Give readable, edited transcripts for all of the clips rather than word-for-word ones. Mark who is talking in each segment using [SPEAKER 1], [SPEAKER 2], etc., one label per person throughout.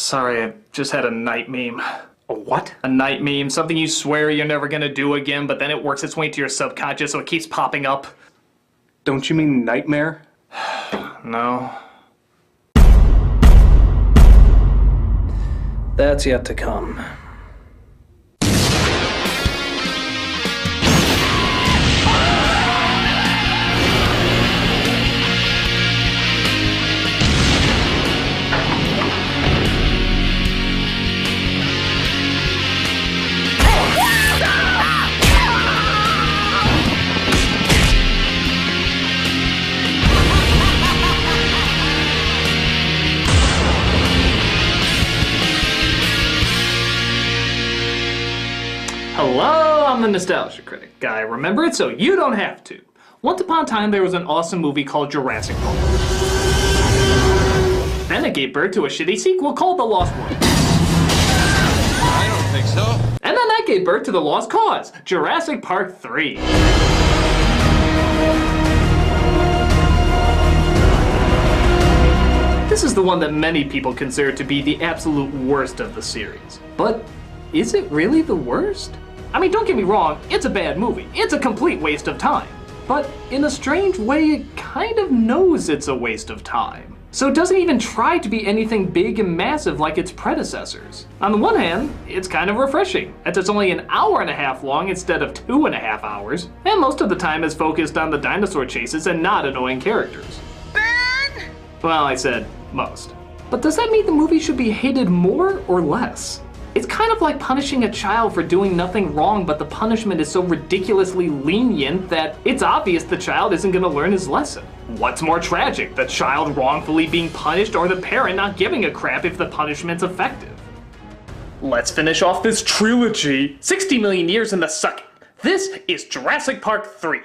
[SPEAKER 1] Sorry, I just had a night meme.
[SPEAKER 2] A what?
[SPEAKER 1] A night meme, something you swear you're never gonna do again, but then it works its way into your subconscious, so it keeps popping up.
[SPEAKER 2] Don't you mean nightmare?
[SPEAKER 1] No.
[SPEAKER 3] That's yet to come.
[SPEAKER 1] Hello, I'm the Nostalgia Critic guy. Remember it so you don't have to. Once upon a time, there was an awesome movie called Jurassic Park. Then it gave birth to a shitty sequel called The Lost World.
[SPEAKER 4] I don't think so.
[SPEAKER 1] And then that gave birth to The Lost Cause, Jurassic Park 3. This is the one that many people consider to be the absolute worst of the series. But is it really the worst? I mean, don't get me wrong, it's a bad movie. It's a complete waste of time. But in a strange way, it kind of knows it's a waste of time. So it doesn't even try to be anything big and massive like its predecessors. On the one hand, it's kind of refreshing, as it's only an hour and a half long instead of 2.5 hours, and most of the time is focused on the dinosaur chases and not annoying characters.
[SPEAKER 5] Ben!
[SPEAKER 1] Well, I said most. But does that mean the movie should be hated more or less? It's kind of like punishing a child for doing nothing wrong, but the punishment is so ridiculously lenient that it's obvious the child isn't going to learn his lesson. What's more tragic, the child wrongfully being punished or the parent not giving a crap if the punishment's effective? Let's finish off this trilogy. 60 million years in the suck. This is Jurassic Park 3.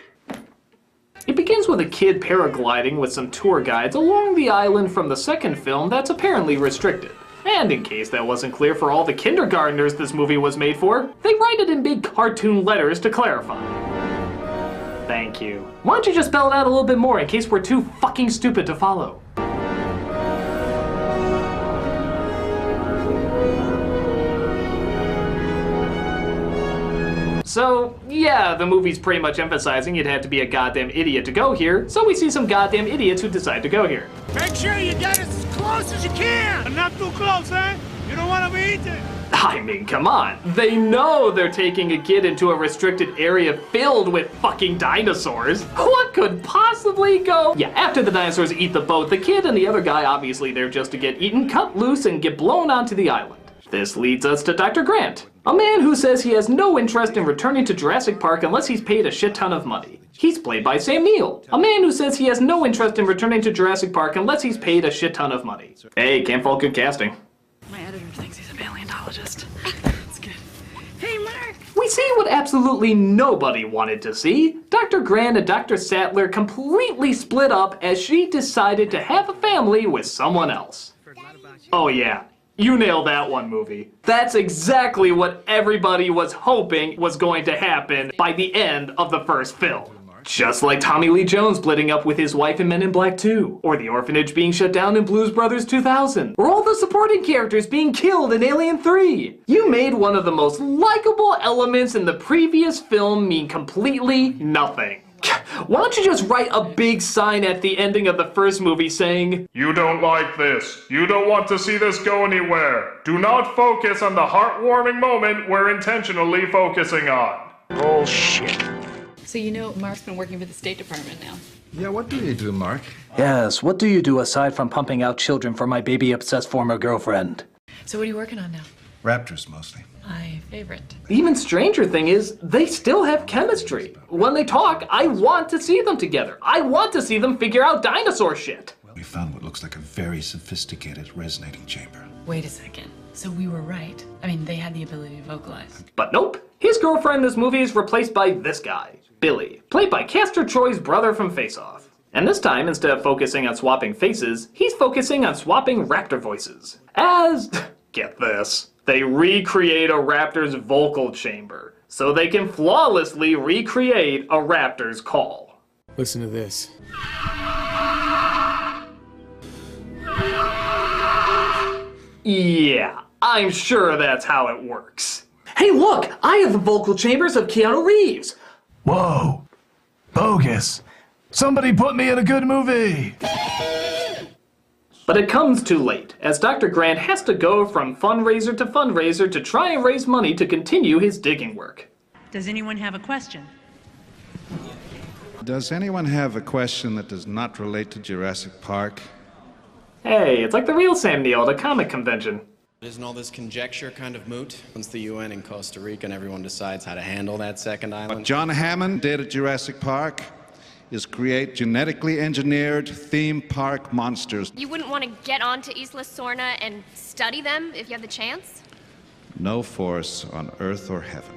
[SPEAKER 1] It begins with a kid paragliding with some tour guides along the island from the second film that's apparently restricted. And in case that wasn't clear for all the kindergartners this movie was made for, they write it in big cartoon letters to clarify. Thank you. Why don't you just spell it out a little bit more in case we're too fucking stupid to follow? So, yeah, the movie's pretty much emphasizing you'd have to be a goddamn idiot to go here, so we see some goddamn idiots who decide to go here.
[SPEAKER 6] Make sure you get as close as you can! But not too close, eh? You don't want to be eaten!
[SPEAKER 1] I mean, come on. They know they're taking a kid into a restricted area filled with fucking dinosaurs. What could possibly go? Yeah, after the dinosaurs eat the boat, the kid and the other guy, obviously there just to get eaten, cut loose and get blown onto the island. This leads us to Dr. Grant, a man who says he has no interest in returning to Jurassic Park unless he's paid a shit ton of money. He's played by Sam Neill, a man who says he has no interest in returning to Jurassic Park unless he's paid a shit ton of money. Hey, can't fault good casting.
[SPEAKER 5] My editor thinks he's a paleontologist. That's good. Hey, Mark!
[SPEAKER 1] We see what absolutely nobody wanted to see. Dr. Grant and Dr. Sattler completely split up as she decided to have a family with someone else. Oh yeah. You nailed that one, movie. That's exactly what everybody was hoping was going to happen by the end of the first film. Just like Tommy Lee Jones splitting up with his wife in Men in Black 2, or the orphanage being shut down in Blues Brothers 2000, or all the supporting characters being killed in Alien 3. You made one of the most likable elements in the previous film mean completely nothing. Why don't you just write a big sign at the ending of the first movie saying,
[SPEAKER 7] "You don't like this. You don't want to see this go anywhere. Do not focus on the heartwarming moment we're intentionally focusing on."
[SPEAKER 2] Bullshit.
[SPEAKER 5] So you know Mark's been working for the State Department now.
[SPEAKER 4] Yeah, what do you do, Mark?
[SPEAKER 3] Yes, what do you do aside from pumping out children for my baby-obsessed former girlfriend?
[SPEAKER 5] So what are you working on now?
[SPEAKER 4] Raptors, mostly.
[SPEAKER 5] My favorite.
[SPEAKER 1] The even stranger thing is, they still have chemistry. When they talk, I want to see them together. I want to see them figure out dinosaur shit.
[SPEAKER 4] We found what looks like a very sophisticated resonating chamber.
[SPEAKER 5] Wait a second. So we were right. I mean, they had the ability to vocalize.
[SPEAKER 1] But nope. His girlfriend in this movie is replaced by this guy, Billy, played by Castor Troy's brother from Face Off. And this time, instead of focusing on swapping faces, he's focusing on swapping raptor voices. As, get this, they recreate a raptor's vocal chamber, so they can flawlessly recreate a raptor's call.
[SPEAKER 6] Listen to this.
[SPEAKER 1] Yeah, I'm sure that's how it works. Hey look, I have the vocal chambers of Keanu Reeves.
[SPEAKER 8] Whoa. Bogus. Somebody put me in a good movie.
[SPEAKER 1] But it comes too late, as Dr. Grant has to go from fundraiser to try and raise money to continue his digging work.
[SPEAKER 5] Does anyone have a question?
[SPEAKER 4] Does anyone have a question that does not relate to Jurassic Park?
[SPEAKER 1] Hey, it's like the real Sam Neill at a comic convention.
[SPEAKER 9] Isn't all this conjecture kind of moot? Once the UN in Costa Rica and everyone decides how to handle that second island.
[SPEAKER 4] What John Hammond did at Jurassic Park is create genetically engineered theme park monsters.
[SPEAKER 10] You wouldn't want to get onto Isla Sorna and study them if you had the chance?
[SPEAKER 4] No force on earth or heaven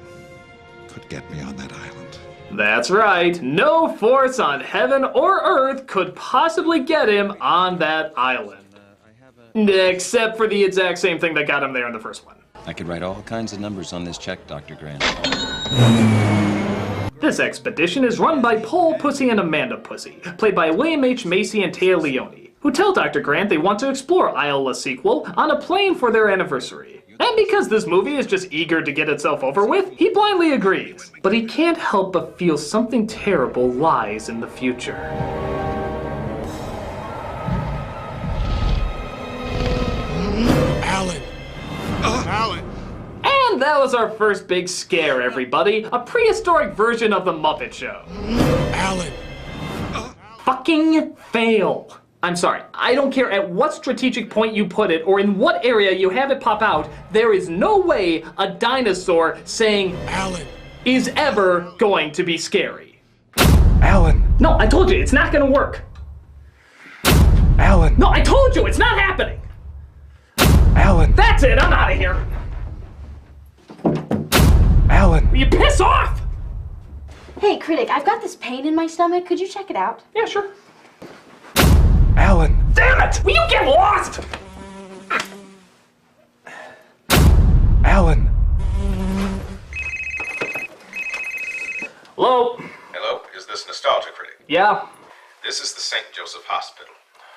[SPEAKER 4] could get me on that island.
[SPEAKER 1] That's right, no force on heaven or earth could possibly get him on that island. Except for the exact same thing that got him there in the first one.
[SPEAKER 11] I could write all kinds of numbers on this check, Dr. Grant.
[SPEAKER 1] This expedition is run by Paul Pussy and Amanda Pussy, played by William H. Macy and Taya Leone, who tell Dr. Grant they want to explore Isle sequel on a plane for their anniversary. And because this movie is just eager to get itself over with, he blindly agrees. But he can't help but feel something terrible lies in the future.
[SPEAKER 6] Alan. Alan.
[SPEAKER 1] And that was our first big scare, everybody. A prehistoric version of the Muppet Show.
[SPEAKER 6] Alan.
[SPEAKER 1] Fucking fail. I'm sorry, I don't care at what strategic point you put it or in what area you have it pop out, there is no way a dinosaur saying
[SPEAKER 6] Alan
[SPEAKER 1] is ever going to be scary.
[SPEAKER 8] Alan.
[SPEAKER 1] No, I told you, it's not gonna work.
[SPEAKER 8] Alan.
[SPEAKER 1] No, I told you, it's not happening.
[SPEAKER 8] Alan.
[SPEAKER 1] That's it, I'm out of here.
[SPEAKER 8] Alan.
[SPEAKER 1] You piss off!
[SPEAKER 12] Hey, Critic, I've got this pain in my stomach. Could you check it out?
[SPEAKER 1] Yeah, sure.
[SPEAKER 8] Alan.
[SPEAKER 1] Damn it! Will you get lost?
[SPEAKER 8] Alan.
[SPEAKER 1] Hello?
[SPEAKER 13] Hello, is this Nostalgia Critic?
[SPEAKER 1] Yeah?
[SPEAKER 13] This is the St. Joseph Hospital.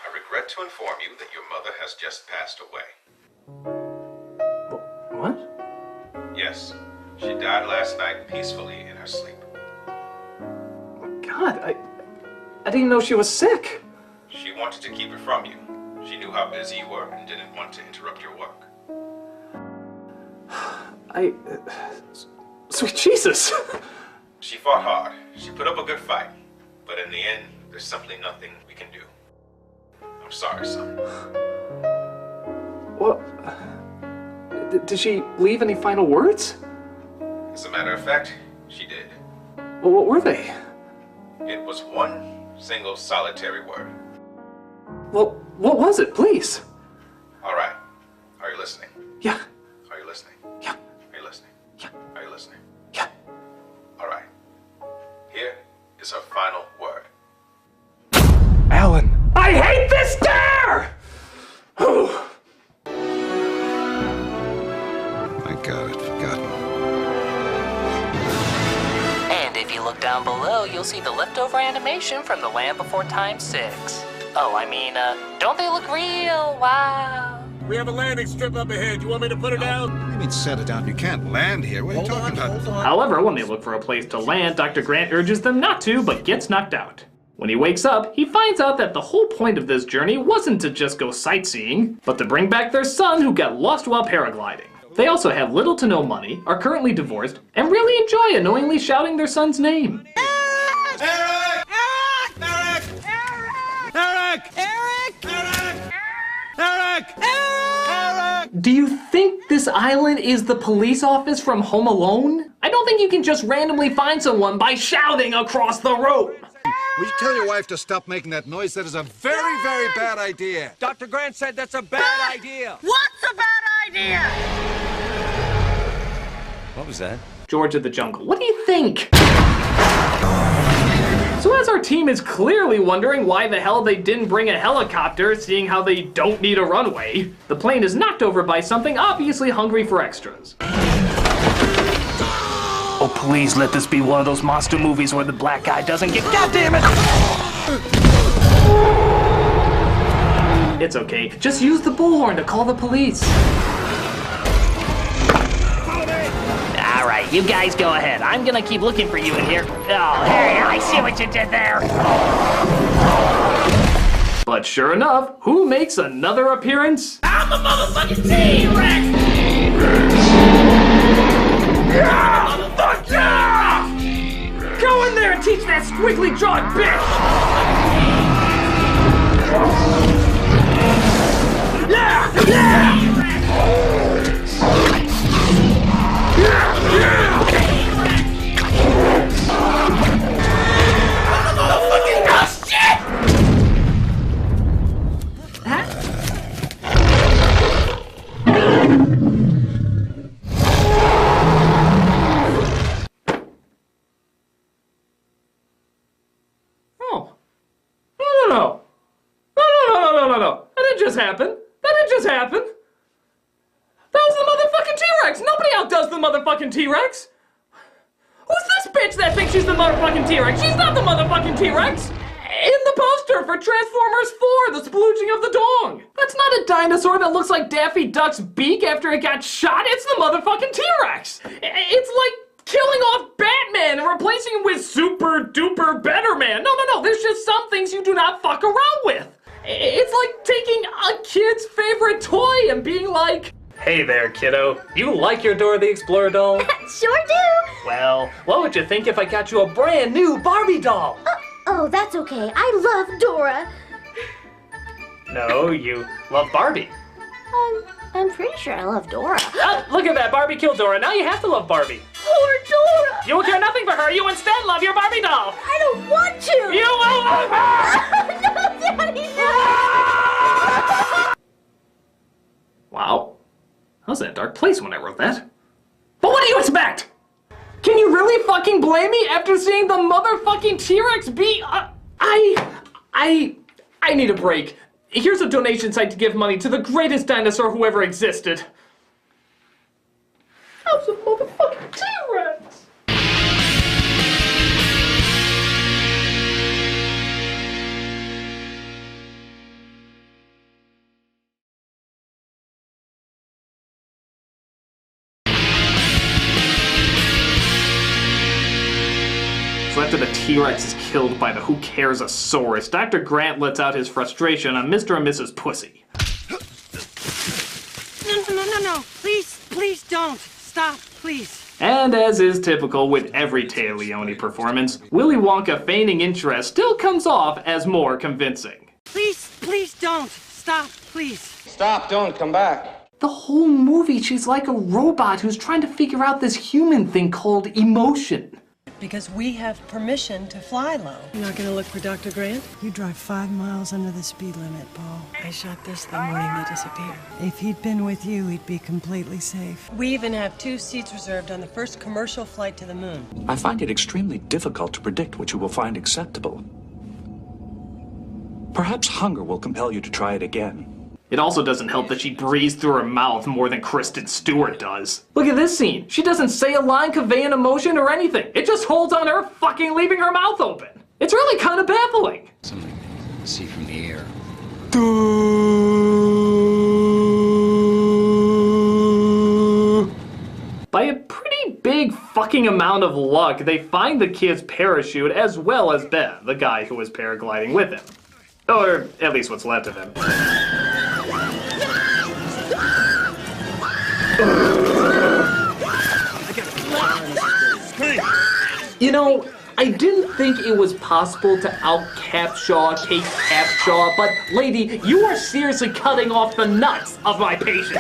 [SPEAKER 13] I regret to inform you that your mother has just passed away.
[SPEAKER 1] What?
[SPEAKER 13] Yes, she died last night peacefully in her sleep.
[SPEAKER 1] God, I didn't know she was sick.
[SPEAKER 13] She wanted to keep it from you. She knew how busy you were and didn't want to interrupt your work.
[SPEAKER 1] Sweet Jesus.
[SPEAKER 13] She fought hard. She put up a good fight. But in the end, there's simply nothing we can do. I'm sorry, son.
[SPEAKER 1] What? Did she leave any final words?
[SPEAKER 13] As a matter of fact, she did.
[SPEAKER 1] Well, what were they?
[SPEAKER 13] It was one single solitary word.
[SPEAKER 1] Well, what was it, please?
[SPEAKER 13] All right. Are you listening?
[SPEAKER 1] Yeah.
[SPEAKER 13] Are you listening?
[SPEAKER 1] Yeah.
[SPEAKER 13] Are you listening?
[SPEAKER 1] Yeah.
[SPEAKER 13] Are you listening?
[SPEAKER 1] Yeah.
[SPEAKER 13] All right. Here is her final word.
[SPEAKER 8] Alan.
[SPEAKER 1] I hate this dare!
[SPEAKER 4] I got it, forgotten.
[SPEAKER 14] And if you look down below, you'll see the leftover animation from The Land Before Time 6. Oh, I mean, don't they look real? Wow.
[SPEAKER 6] We have a landing strip up ahead. You want me to put it down?
[SPEAKER 4] What do you mean set it down? You can't land here. What are you talking about?
[SPEAKER 1] However, when they look for a place to land, Dr. Grant urges them not to, but gets knocked out. When he wakes up, he finds out that the whole point of this journey wasn't to just go sightseeing, but to bring back their son who got lost while paragliding. They also have little to no money, are currently divorced, and really enjoy annoyingly shouting their son's name.
[SPEAKER 6] Eric! Eric! Eric! Eric! Eric! Eric! Eric! Eric!
[SPEAKER 1] Do you think this island is the police office from Home Alone? I don't think you can just randomly find someone by shouting across the room.
[SPEAKER 4] Will you tell your wife to stop making that noise? That is a very, very bad idea.
[SPEAKER 6] Dr. Grant said that's a bad idea.
[SPEAKER 5] What's a bad idea?
[SPEAKER 11] What was that?
[SPEAKER 1] George of the Jungle, what do you think? So as our team is clearly wondering why the hell they didn't bring a helicopter, seeing how they don't need a runway, the plane is knocked over by something obviously hungry for extras.
[SPEAKER 3] Oh, please let this be one of those monster movies where the black guy doesn't get. God damn it!
[SPEAKER 1] It's okay. Just use the bullhorn to call the police.
[SPEAKER 14] Alright, you guys go ahead. I'm gonna keep looking for you in here. Oh, hey, I see what you did there.
[SPEAKER 1] But sure enough, who makes another appearance?
[SPEAKER 6] I'm the motherfucking T-Rex! Yeah! Motherfucker! Yeah! Go in there and teach that squiggly jawed bitch! Yeah! Yeah!
[SPEAKER 1] Happen. That didn't just happen. That was the motherfucking T-Rex. Nobody outdoes the motherfucking T-Rex. Who's this bitch that thinks she's the motherfucking T-Rex? She's not the motherfucking T-Rex. In the poster for Transformers 4, the splooging of the dong. That's not a dinosaur that looks like Daffy Duck's beak after it got shot. It's the motherfucking T-Rex. It's like killing off Batman and replacing him with super duper better man. No. There's just some things you do not fuck around with. It's like taking a kid's favorite toy and being like,
[SPEAKER 3] Hey there, kiddo. You like your Dora the Explorer doll?
[SPEAKER 12] Sure do.
[SPEAKER 3] Well, what would you think if I got you a brand new Barbie doll?
[SPEAKER 12] Oh, that's okay. I love Dora.
[SPEAKER 3] No, you love Barbie.
[SPEAKER 12] I'm pretty sure I love Dora.
[SPEAKER 3] Oh, look at that. Barbie killed Dora. Now you have to love Barbie.
[SPEAKER 12] Poor Dora.
[SPEAKER 3] You will care nothing for her. You instead love your Barbie doll.
[SPEAKER 12] I don't want to.
[SPEAKER 3] You will love her.
[SPEAKER 12] No, Daddy, no.
[SPEAKER 1] wow. I was in a dark place when I wrote that. But what do you expect? Can you really fucking blame me after seeing the motherfucking T-Rex be... I need a break. Here's a donation site to give money to the greatest dinosaur who ever existed. How's a motherfucking T-Rex? So after the T-Rex is killed by the Who Cares-osaurus, Dr. Grant lets out his frustration on Mr. and Mrs. Pussy.
[SPEAKER 5] No. Please don't. Stop, please.
[SPEAKER 1] And as is typical with every Taya Leone performance, Willy Wonka feigning interest still comes off as more convincing.
[SPEAKER 5] Please don't. Stop, please.
[SPEAKER 15] Stop, don't, come back.
[SPEAKER 1] The whole movie, she's like a robot who's trying to figure out this human thing called emotion.
[SPEAKER 16] Because we have permission to fly low.
[SPEAKER 5] You're not gonna look for Dr. Grant? You drive 5 miles under the speed limit, Paul. I shot this the morning they disappeared. If he'd been with you, he'd be completely safe.
[SPEAKER 16] We even have 2 seats reserved on the first commercial flight to the moon.
[SPEAKER 17] I find it extremely difficult to predict what you will find acceptable. Perhaps hunger will compel you to try it again.
[SPEAKER 1] It also doesn't help that she breathes through her mouth more than Kristen Stewart does. Look at this scene. She doesn't say a line conveying emotion or anything. It just holds on her fucking leaving her mouth open. It's really kind of baffling.
[SPEAKER 11] Something to see from the air.
[SPEAKER 1] By a pretty big fucking amount of luck, they find the kid's parachute as well as Ben, the guy who was paragliding with him. Or at least what's left of him. You know, I didn't think it was possible to out-Capshaw Kate Capshaw, but lady, you are seriously cutting off the nuts of my patience.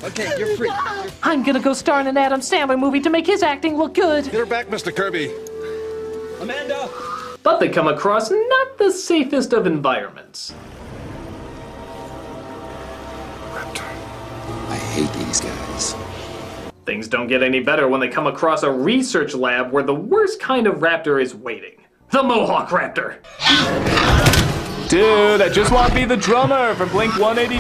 [SPEAKER 15] Okay, you're free.
[SPEAKER 14] I'm gonna go star in an Adam Sandler movie to make his acting look good.
[SPEAKER 4] Get her back, Mr. Kirby.
[SPEAKER 15] Amanda!
[SPEAKER 1] But they come across not the safest of environments.
[SPEAKER 11] I hate these guys.
[SPEAKER 1] Things don't get any better when they come across a research lab where the worst kind of raptor is waiting. The Mohawk Raptor.
[SPEAKER 18] Dude, I just want to be the drummer for Blink 182.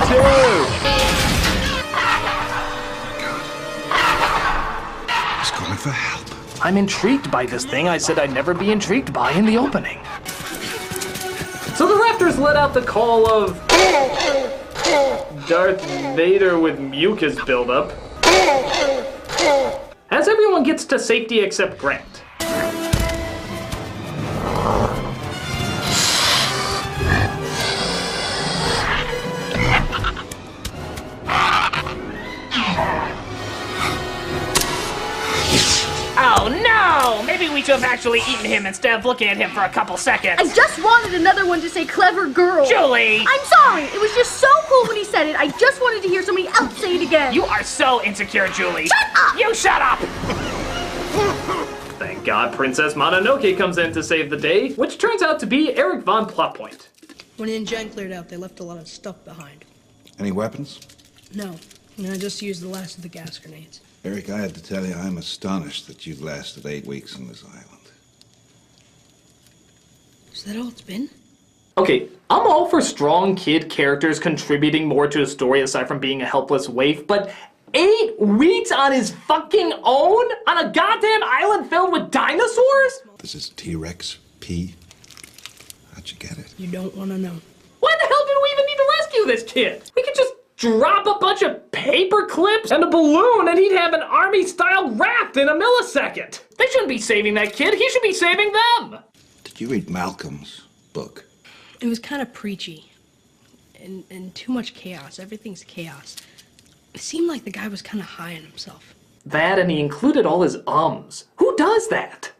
[SPEAKER 4] He's calling for help.
[SPEAKER 3] I'm intrigued by this thing I said I'd never be intrigued by in the opening.
[SPEAKER 1] So the raptors let out the call of Darth Vader with mucus buildup, as everyone gets to safety except Grant.
[SPEAKER 6] Oh no! Maybe we should have actually eaten him instead of looking at him for a couple seconds.
[SPEAKER 12] I just wanted another one to say clever girl.
[SPEAKER 6] Julie!
[SPEAKER 12] I'm sorry. It was just so cool when he said it. I just wanted to hear somebody else say it again.
[SPEAKER 6] You are so insecure, Julie.
[SPEAKER 12] Shut up!
[SPEAKER 6] You shut up!
[SPEAKER 1] Thank God Princess Mononoke comes in to save the day, which turns out to be Eric Von Plotpoint.
[SPEAKER 19] When the engine cleared out, they left a lot of stuff behind.
[SPEAKER 4] Any weapons?
[SPEAKER 19] No. I just used the last of the gas grenades.
[SPEAKER 4] Eric, I had to tell you, I'm astonished that you've lasted 8 weeks on this island.
[SPEAKER 19] Is that all it's been?
[SPEAKER 1] Okay, I'm all for strong kid characters contributing more to a story aside from being a helpless waif, but 8 weeks on his fucking own? On a goddamn island filled with dinosaurs?
[SPEAKER 4] This is T-Rex P. How'd you get it?
[SPEAKER 19] You don't want to know.
[SPEAKER 1] Why the hell did we even need to rescue this kid? We could just drop a bunch of paper clips and a balloon and he'd have an army-style raft in a millisecond. They shouldn't be saving that kid, he should be saving them.
[SPEAKER 4] Did you read Malcolm's book?
[SPEAKER 19] It was kind of preachy. And too much chaos. Everything's chaos. It seemed like the guy was kind of high on himself.
[SPEAKER 1] That, and he included all his ums. Who does that?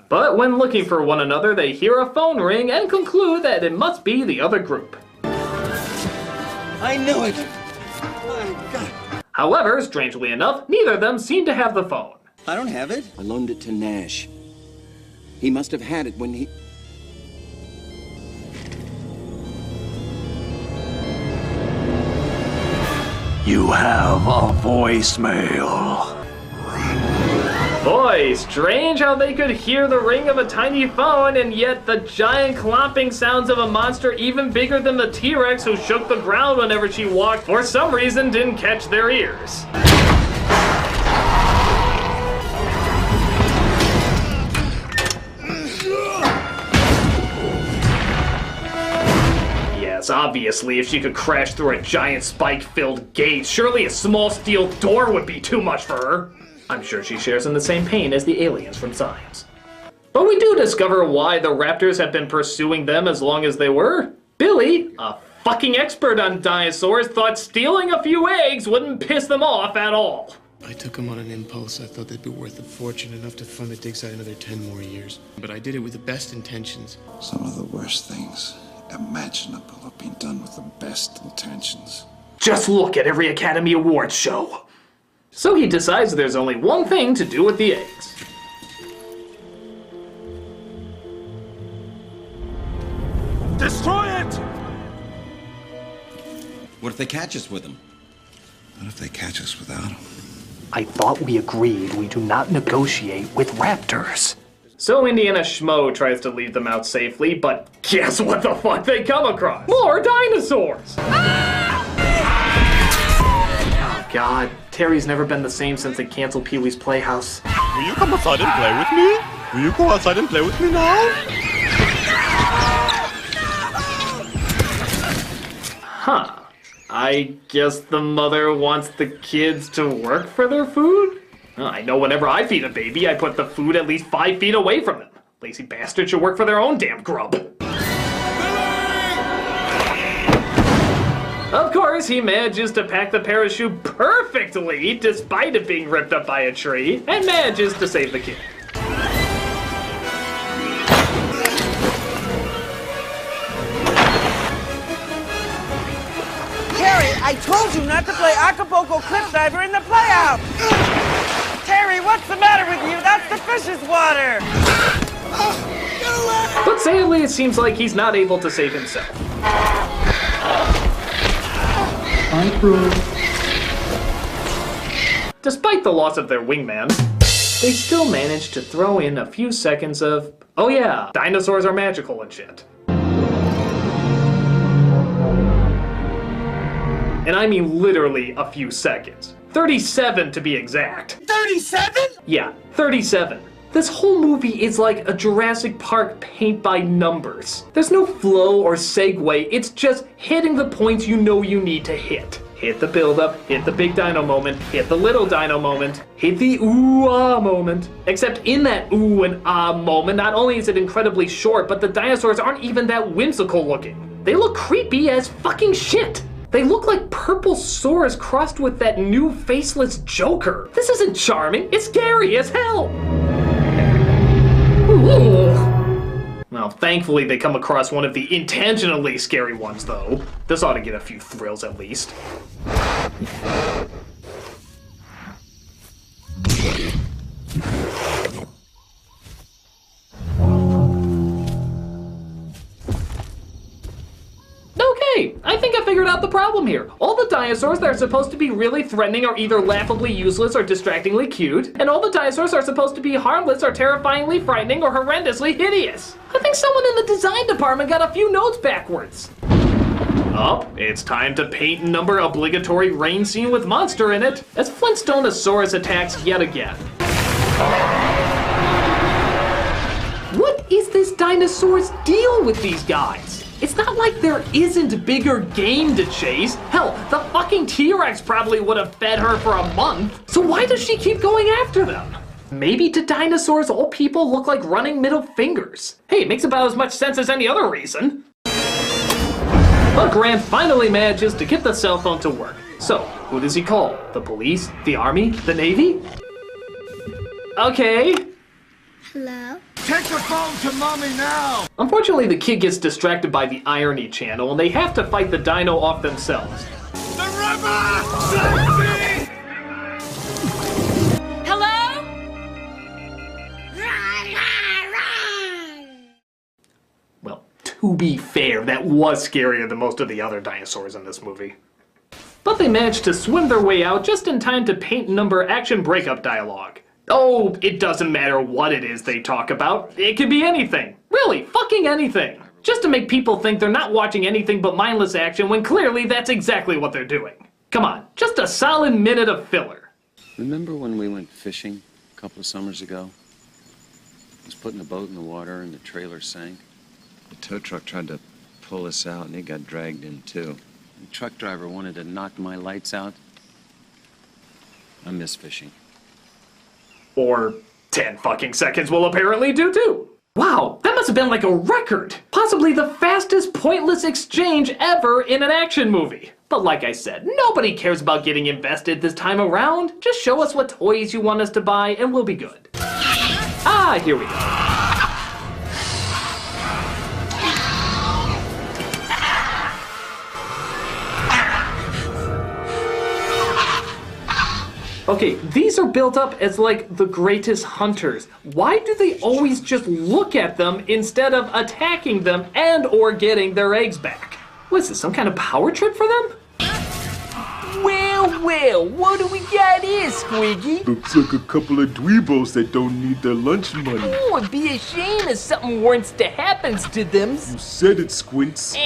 [SPEAKER 1] But when looking for one another, they hear a phone ring and conclude that it must be the other group.
[SPEAKER 15] I knew it! Oh, God.
[SPEAKER 1] However, strangely enough, neither of them seem to have the phone.
[SPEAKER 15] I don't have it. I loaned it to Nash. He must have had it when he...
[SPEAKER 8] You have a voicemail.
[SPEAKER 1] Boy, strange how they could hear the ring of a tiny phone and yet the giant clomping sounds of a monster even bigger than the T-Rex who shook the ground whenever she walked for some reason didn't catch their ears. Yes, obviously, if she could crash through a giant spike-filled gate, surely a small steel door would be too much for her. I'm sure she shares in the same pain as the aliens from Science. But we do discover why the raptors have been pursuing them as long as they were. Billy, a fucking expert on dinosaurs, thought stealing a few eggs wouldn't piss them off at all.
[SPEAKER 9] I took them on an impulse. I thought they'd be worth a fortune, enough to fund the dig site another 10 more years. But I did it with the best intentions.
[SPEAKER 4] Some of the worst things imaginable have been done with the best intentions.
[SPEAKER 1] Just look at every Academy Awards show. So he decides there's only one thing to do with the eggs.
[SPEAKER 8] Destroy it!
[SPEAKER 15] What if they catch us with them?
[SPEAKER 4] What if they catch us without them?
[SPEAKER 3] I thought we agreed we do not negotiate with raptors.
[SPEAKER 1] So Indiana Schmo tries to leave them out safely, but guess what the fuck they come across? More dinosaurs! Oh God, Terry's never been the same since they canceled Pee-wee's Playhouse.
[SPEAKER 20] Will you come outside and play with me? Will you go outside and play with me now?
[SPEAKER 1] Huh. I guess the mother wants the kids to work for their food? I know whenever I feed a baby, I put the food at least 5 feet away from them. Lazy bastards should work for their own damn grub. Of course, he manages to pack the parachute perfectly, despite it being ripped up by a tree, and manages to save the kid.
[SPEAKER 6] Terry, I told you not to play Acapulco Cliff Diver in the playhouse! Terry, what's the matter with you? That's the fish's water!
[SPEAKER 1] But sadly, it seems like he's not able to save himself. Despite the loss of their wingman, they still managed to throw in a few seconds of, oh yeah, dinosaurs are magical and shit. And I mean literally a few seconds. 37 to be exact.
[SPEAKER 6] 37?
[SPEAKER 1] Yeah, 37. This whole movie is like a Jurassic Park paint by numbers. There's no flow or segue, it's just hitting the points you know you need to hit. Hit the build-up, hit the big dino moment, hit the little dino moment, hit the ooh-ah moment. Except in that ooh and ah moment, not only is it incredibly short, but the dinosaurs aren't even that whimsical looking. They look creepy as fucking shit. They look like Purplesaurus crossed with that new faceless Joker. This isn't charming, it's scary as hell. Ooh. Well, thankfully they come across one of the intentionally scary ones, though. This ought to get a few thrills at least. Okay, I think I figured out the problem here. All the dinosaurs that are supposed to be really threatening are either laughably useless or distractingly cute, and all the dinosaurs are supposed to be harmless or terrifyingly frightening or horrendously hideous. I think someone in the design department got a few notes backwards. Oh, it's time to paint and number obligatory rain scene with monster in it, as Flintstoneosaurus attacks yet again. What is this dinosaur's deal with these guys? It's not like there isn't bigger game to chase. Hell, the fucking T-Rex probably would have fed her for a month. So why does she keep going after them? Maybe to dinosaurs, all people look like running middle fingers. Hey, it makes about as much sense as any other reason. But Grant finally manages to get the cell phone to work. So, who does he call? The police? The army? The navy? Okay.
[SPEAKER 12] Hello?
[SPEAKER 8] Take the phone to mommy now!
[SPEAKER 1] Unfortunately, the kid gets distracted by the irony channel and they have to fight the dino off themselves.
[SPEAKER 8] The river! Save me!
[SPEAKER 12] Hello?
[SPEAKER 1] Well, to be fair, that was scarier than most of the other dinosaurs in this movie. But they managed to swim their way out just in time to paint and number action breakup dialogue. Oh, it doesn't matter what it is they talk about. It could be anything. Really, fucking anything. Just to make people think they're not watching anything but mindless action when clearly that's exactly what they're doing. Come on, just a solid minute of filler.
[SPEAKER 15] Remember when we went fishing a couple of summers ago? I was putting the boat in the water and the trailer sank. The tow truck tried to pull us out and it got dragged in too. The truck driver wanted to knock my lights out. I miss fishing.
[SPEAKER 1] Or 10 fucking seconds will apparently do too. Wow, that must have been like a record. Possibly the fastest pointless exchange ever in an action movie. But like I said, nobody cares about getting invested this time around. Just show us what toys you want us to buy and we'll be good. Ah, here we go. Okay, these are built up as like the greatest hunters. Why do they always just look at them instead of attacking them and or getting their eggs back? What is this, some kind of power trip for them?
[SPEAKER 6] Well, what do we got here, Squiggy?
[SPEAKER 18] Looks like a couple of dweebos that don't need their lunch money.
[SPEAKER 6] Oh, it'd be a shame if something worse to happens to them.
[SPEAKER 18] You said it, Squints.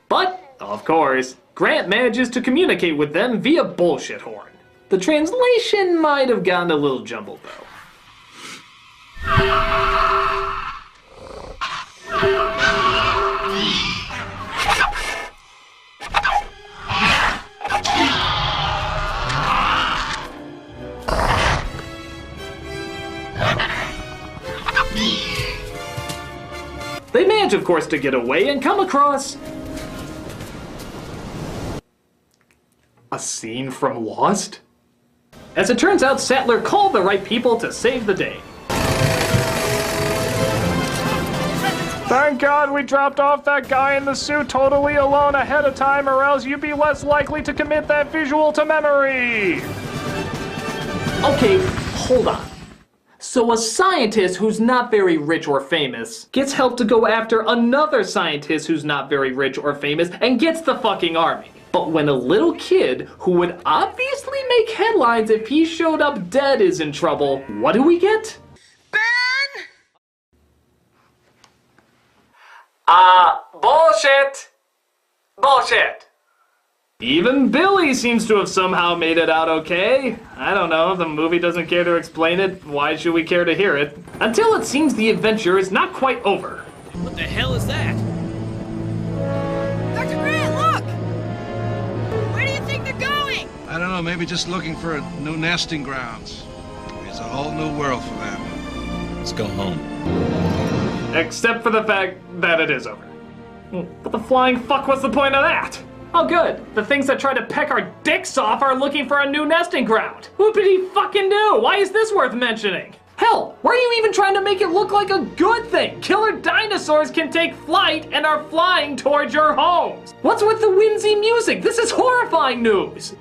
[SPEAKER 1] But, of course, Grant manages to communicate with them via bullshit horn. The translation might have gotten a little jumbled, though. They manage, of course, to get away and come across a scene from Lost? As it turns out, Sattler called the right people to save the day.
[SPEAKER 18] Thank God we dropped off that guy in the suit totally alone ahead of time, or else you'd be less likely to commit that visual to memory.
[SPEAKER 1] Okay, hold on. So a scientist who's not very rich or famous gets help to go after another scientist who's not very rich or famous and gets the fucking army. But when a little kid who would obviously make headlines if he showed up dead is in trouble, what do we get?
[SPEAKER 6] Bullshit! Bullshit!
[SPEAKER 1] Even Billy seems to have somehow made it out okay. I don't know, if the movie doesn't care to explain it, why should we care to hear it? Until it seems the adventure is not quite over.
[SPEAKER 6] What the hell is that?
[SPEAKER 12] Dr. Grant, look! Where do you think they're going?
[SPEAKER 4] I don't know, maybe just looking for new nesting grounds. It's a whole new world for them.
[SPEAKER 15] Let's go home.
[SPEAKER 1] Except for the fact that it is over. What the flying fuck was the point of that? Oh good, the things that try to peck our dicks off are looking for a new nesting ground. Whoopity fucking do, why is this worth mentioning? Hell, why are you even trying to make it look like a good thing? Killer dinosaurs can take flight and are flying towards your homes. What's with the whimsy music? This is horrifying news.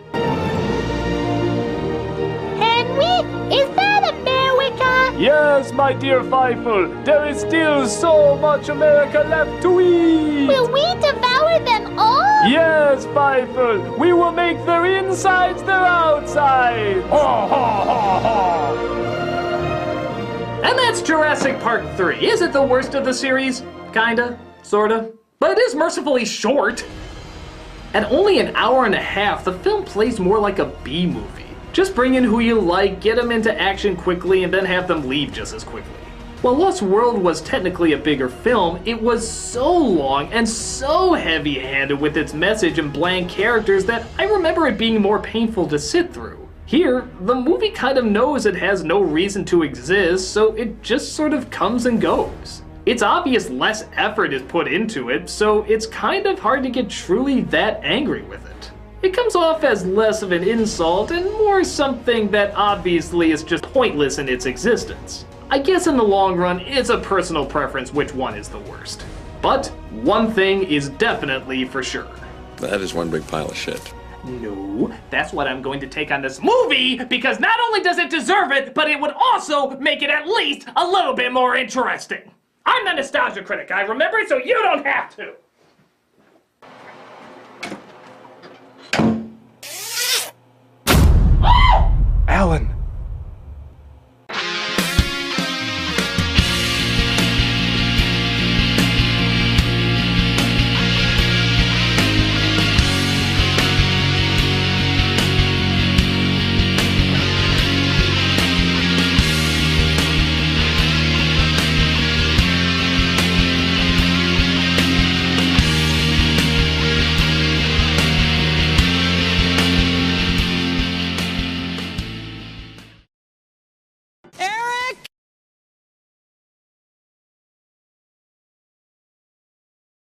[SPEAKER 12] Henry, is that America?
[SPEAKER 18] Yes, my dear Feifel, there is still so much America left to eat.
[SPEAKER 12] Will we devour them all?
[SPEAKER 18] Yes, Feifel, we will make their insides their outsides. Ha ha ha ha.
[SPEAKER 1] And that's Jurassic Park 3. Is it the worst of the series? Kinda, sorta. But it is mercifully short. At only an hour and a half, the film plays more like a B movie. Just bring in who you like, get them into action quickly, and then have them leave just as quickly. While Lost World was technically a bigger film, it was so long and so heavy-handed with its message and bland characters that I remember it being more painful to sit through. Here, the movie kind of knows it has no reason to exist, so it just sort of comes and goes. It's obvious less effort is put into it, so it's kind of hard to get truly that angry with it. It comes off as less of an insult and more something that obviously is just pointless in its existence. I guess in the long run, it's a personal preference which one is the worst. But one thing is definitely for sure.
[SPEAKER 15] That is one big pile of shit.
[SPEAKER 1] No, that's what I'm going to take on this movie, because not only does it deserve it, but it would also make it at least a little bit more interesting. I'm the nostalgia critic, I remember it, so you don't have to.